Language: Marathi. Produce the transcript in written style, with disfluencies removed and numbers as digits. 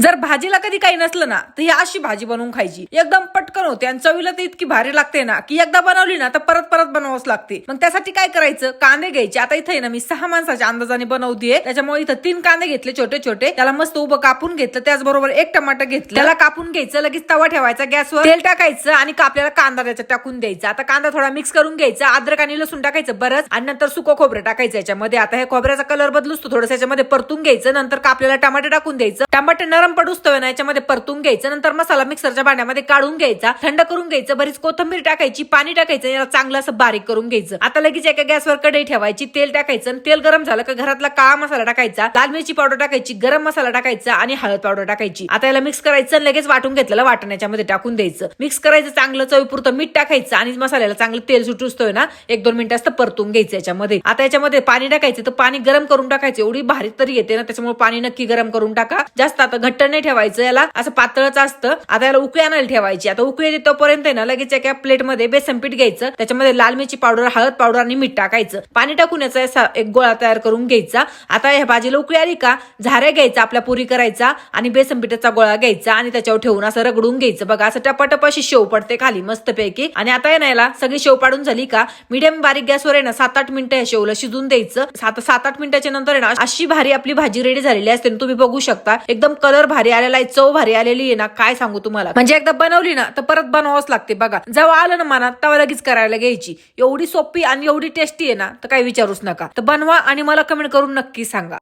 जर भाजीला कधी काही नसलं ना तर ही अशी भाजी बनवून खायची, एकदम पटकन होते आणि चवीला तर इतकी भारी लागते ना की एकदा बनवली ना तर परत परत बनवावंच लागते. मग त्यासाठी काय करायचं, कांदे घ्यायचे. आता इथे ना मी 6 माणसाच्या अंदाजाने बनवतीये, त्याच्यामुळे इथं 3 कांदे घेतले छोटे छोटे, त्याला मस्त उभं कापून घेतलं. त्याचबरोबर 1 टमाटर घेतलं, त्याला कापून घ्यायचं. लगेच तवा ठेवायचा गॅसवर, तेल टाकायचं आणि आपल्याला कांदा त्याच्यात टाकून द्यायचा. आता कांदा थोडा मिक्स करून घ्यायचा, अद्रक आणि लसूण टाकायचं बरंच, आणि नंतर सुकं खोबरं टाकायचं याच्यामध्ये. आता हे खोबऱ्याचा कलर बदलूस तो थोडंसं याच्यामध्ये परतून घ्यायचं. नंतर आपल्याला टमाटर टाकून द्यायचं, टमाटर नरम पडूस्तोय ना याच्यामध्ये परतून घ्यायचं. नंतर मसाला मिक्सरच्या भांड्यामध्ये काढून घ्यायचा, थंड करून घ्यायचं. बरीच कोथिंबीर टाकायची, पाणी टाकायचं, याला चांगलं असं बारीक करून घ्यायचं. आता लगेच एका गॅसवर कढई ठेवायची, तेल टाकायचं. तेल गरम झालं का घरातला काळा मसाला टाकायचा, लाल मिरची पावडर टाकायची, गरम मसाला टाकायचा आणि हळद पावडर टाकायची. आता याला मिक्स करायचं, लगेच वाटून घेतलेलं वाटण याच्यामध्ये टाकून द्यायचं. मिक्स करायचं चांगलं, चवीपुरतं मीठ टाकायचं आणि मसाल्याला चांगलं तेल सुटूस्तोय ना 1-2 मिनिटं परतून घ्यायचं याच्यामध्ये. आता याच्यामध्ये पाणी टाकायचं, तर पाणी गरम करून टाकायचं. एवढी भारी तरी येते ना, त्याच्यामुळे पाणी नक्की गरम करून टाका. जास्त आता घट्ट नाही ठेवायचं, याला असं पातळच असतं. आता याला उकळी आणायला ठेवायची. आता उकळी येते तोपर्यंत ना लगेच एका प्लेटमध्ये बेसन पीठ घ्यायचं, त्याच्यामध्ये लाल मिरची पावडर, हळद पावडर आणि मीठ टाकायचं. पाणी टाकून याचा एक गोळा तयार करून घ्यायचा. आता ह्या भाजीला उकळी आली का झाऱ्या घ्यायचा आपल्या पुरी करायचा आणि बेसन पिठाचा गोळा घ्यायचा आणि त्याच्यावर ठेवून असं रगडून घ्यायचं. बघा असं टपाटप अशी शेव पडते खाली मस्त पैकी. आणि आता याला सगळी शेव पाडून झाली का मीडियम बारीक गॅसवर आहे ना 7-8 मिनिटं या शेवला शिजून द्यायचं. 7-8 मिनिटाच्या नंतर आहे ना अशी भारी आपली भाजी रेडी झालेली असते. तुम्ही बघू शकता एकदम कलर भारी आलेला आहे, चव भारी आलेली आहे ना, काय सांगू तुम्हाला. म्हणजे एकदा बनवली ना तर परत बनवावंच लागते. बघा जेव्हा आलं ना मनात तेव्हा लगेच करायला घ्यायची. एवढी सोपी आणि एवढी टेस्टी आहे ना तर काही विचारूच नका. तर बनवा आणि मला कमेंट करून नक्की सांगा.